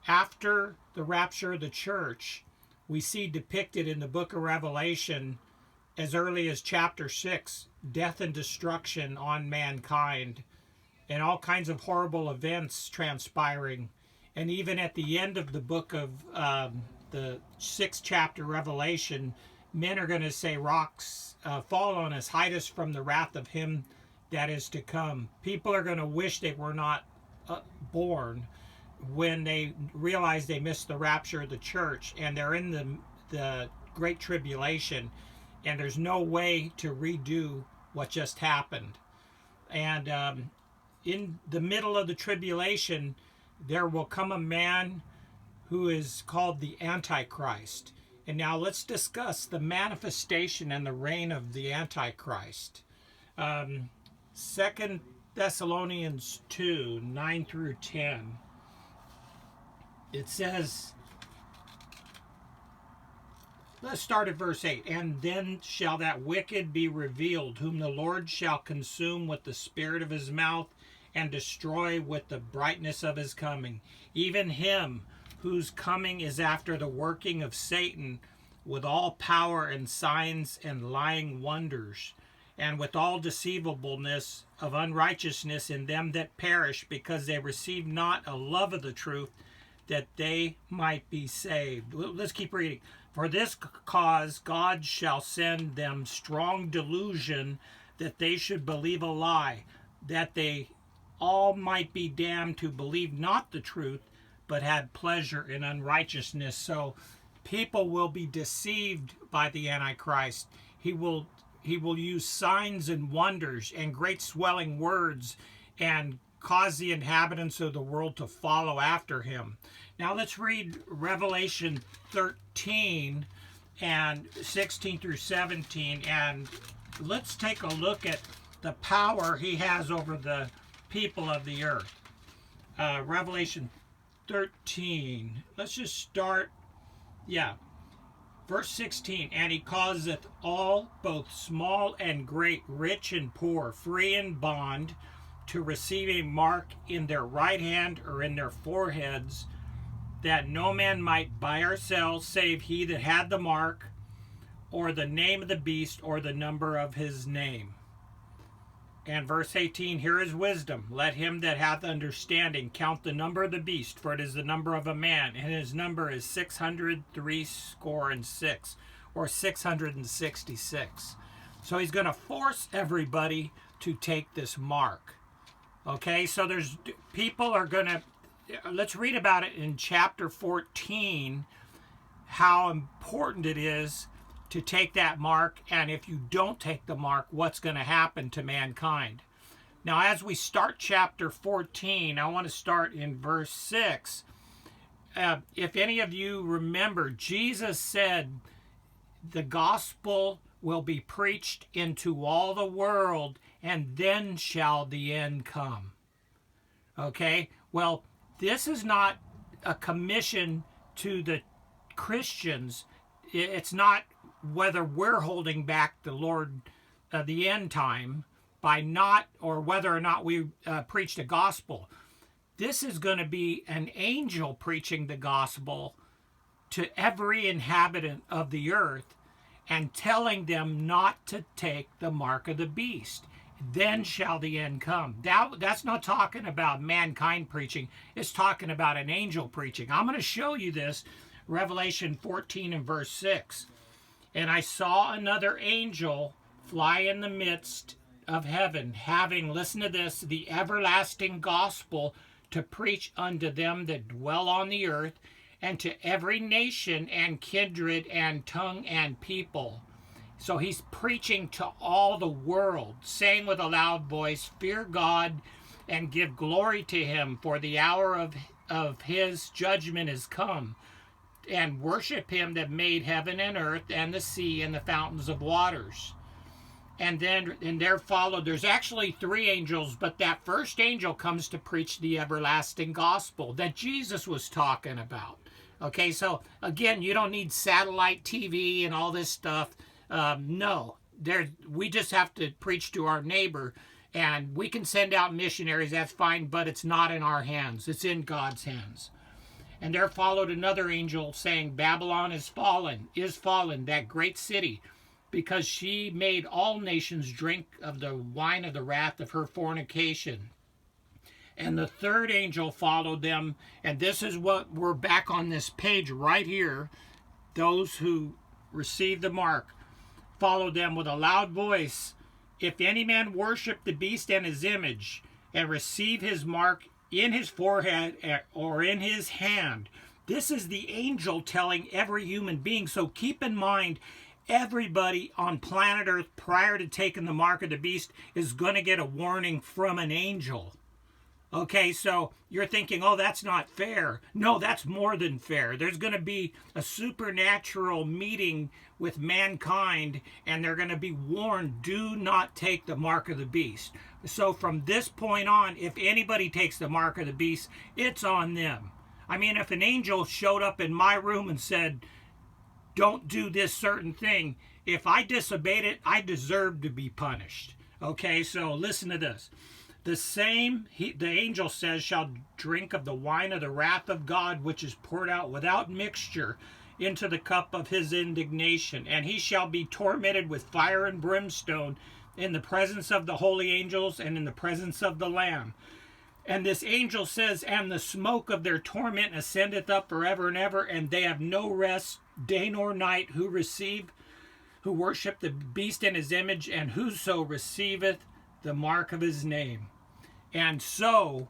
after the rapture of the church, we see depicted in the book of Revelation, as early as chapter 6, death and destruction on mankind, and all kinds of horrible events transpiring. And even at the end of the book of the 6th chapter Revelation, men are going to say, rocks fall on us, hide us from the wrath of him that is to come. People are going to wish they were not born when they realize they missed the rapture of the church, and they're in the great tribulation, and there's no way to redo what just happened. And in the middle of the tribulation, there will come a man who is called the Antichrist. And now let's discuss the manifestation and the reign of the Antichrist. 2 Thessalonians 2, 9 through 10. It says, let's start at verse 8. And then shall that wicked be revealed, whom the Lord shall consume with the spirit of his mouth, and destroy with the brightness of his coming. Even him whose coming is after the working of Satan, with all power and signs and lying wonders, and with all deceivableness of unrighteousness in them that perish, because they receive not a love of the truth, that they might be saved. Let's keep reading. For this cause God shall send them strong delusion, that they should believe a lie, that they all might be damned who believe not the truth, but had pleasure in unrighteousness. So people will be deceived by the Antichrist. He will use signs and wonders and great swelling words and cause the inhabitants of the world to follow after him. Now let's read Revelation 13 and 16 through 17, and let's take a look at the power he has over the people of the earth. Revelation 13. Let's just start. Verse 16. And he causeth all, both small and great, rich and poor, free and bond, to receive a mark in their right hand or in their foreheads, that no man might buy or sell, save he that had the mark, or the name of the beast, or the number of his name. And verse 18, here is wisdom. Let him that hath understanding count the number of the beast, for it is the number of a man, and his number is 666, or 666. So he's going to force everybody to take this mark. Okay, so there's people are going to, let's read about it in chapter 14, how important it is to take that mark, and if you don't take the mark, what's going to happen to mankind. Now, as we start chapter 14, I want to start in verse 6. If any of you remember, Jesus said the gospel will be preached into all the world, and then shall the end come. Okay? Well, this is not a commission to the Christians. It's not whether we're holding back the Lord, the end time, by not, or whether or not we preach the gospel. This is going to be an angel preaching the gospel to every inhabitant of the earth and telling them not to take the mark of the beast. Then shall the end come. That's not talking about mankind preaching. It's talking about an angel preaching. I'm going to show you this, Revelation 14 and verse 6. And I saw another angel fly in the midst of heaven, having, listen to this, the everlasting gospel to preach unto them that dwell on the earth, and to every nation and kindred and tongue and people. So he's preaching to all the world, saying with a loud voice, fear God and give glory to him, for the hour of his judgment is come. And worship him that made heaven and earth and the sea and the fountains of waters. And there followed, there's actually 3 angels, but that first angel comes to preach the everlasting gospel that Jesus was talking about. Okay, so again, you don't need satellite TV and all this stuff. No, we just have to preach to our neighbor, and we can send out missionaries, that's fine, but it's not in our hands. It's in God's hands. And there followed another angel saying, Babylon is fallen, that great city, because she made all nations drink of the wine of the wrath of her fornication. And the third angel followed them, and this is what we're back on this page right here. Those who received the mark followed them with a loud voice. If any man worship the beast and his image, and receive his mark in his forehead or in his hand. This is the angel telling every human being. So keep in mind, everybody on planet Earth prior to taking the mark of the beast is going to get a warning from an angel. Okay, so you're thinking, oh, that's not fair. No, that's more than fair. There's going to be a supernatural meeting with mankind, and they're going to be warned, do not take the mark of the beast. So from this point on, if anybody takes the mark of the beast, it's on them. I mean, if an angel showed up in my room and said, don't do this certain thing, if I disobeyed it, I deserve to be punished. Okay, so listen to this. The angel says, shall drink of the wine of the wrath of God, which is poured out without mixture into the cup of his indignation. And he shall be tormented with fire and brimstone in the presence of the holy angels and in the presence of the Lamb. And this angel says, and the smoke of their torment ascendeth up forever and ever, and they have no rest day nor night who worship the beast in his image, and whoso receiveth the mark of his name. And so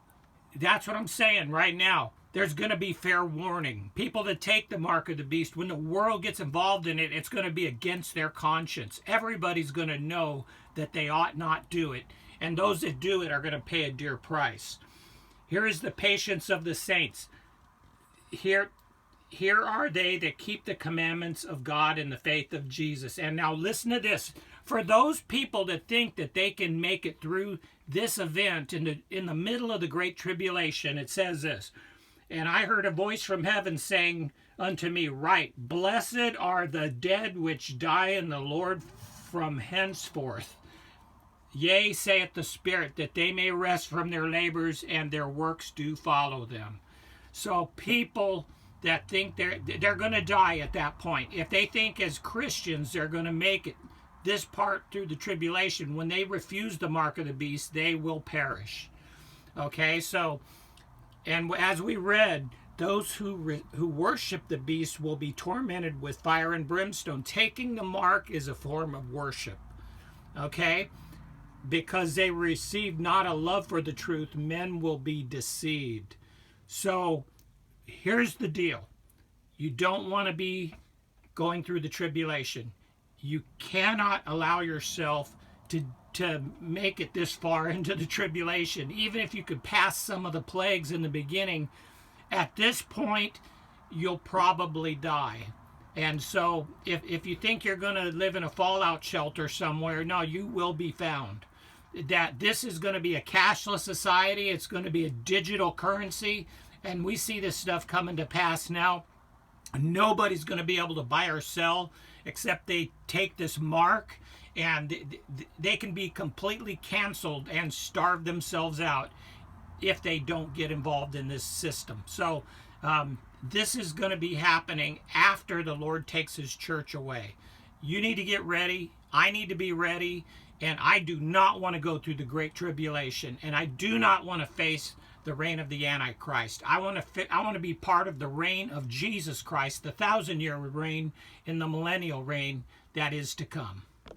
that's what I'm saying right now. There's going to be fair warning. People that take the mark of the beast, when the world gets involved in it, it's going to be against their conscience. Everybody's going to know that they ought not do it. And those that do it are going to pay a dear price. Here is the patience of the saints. Here are they that keep the commandments of God in the faith of Jesus. And now listen to this. For those people that think that they can make it through this event in the middle of the Great Tribulation, it says this, and I heard a voice from heaven saying unto me, Write, blessed are the dead which die in the Lord from henceforth. Yea, saith the Spirit, that they may rest from their labors, and their works do follow them. So people that think they're going to die at that point, if they think as Christians they're going to make it this part through the tribulation, when they refuse the mark of the beast, they will perish. Okay, so, and as we read, those who worship the beast will be tormented with fire and brimstone. Taking the mark is a form of worship. Okay? Because they receive not a love for the truth, men will be deceived. So, here's the deal. You don't want to be going through the tribulation. You cannot allow yourself to make it this far into the tribulation. Even if you could pass some of the plagues in the beginning, at this point, you'll probably die. And so if you think you're going to live in a fallout shelter somewhere, no, you will be found. That this is going to be a cashless society. It's going to be a digital currency. And we see this stuff coming to pass now. Nobody's going to be able to buy or sell except they take this mark, and they can be completely canceled and starve themselves out if they don't get involved in this system. So this is going to be happening after the Lord takes his church away. You need to get ready. I need to be ready. And I do not want to go through the Great Tribulation. And I do not want to face the reign of the Antichrist. I want to be part of the reign of Jesus Christ, the 1,000-year reign in the millennial reign that is to come.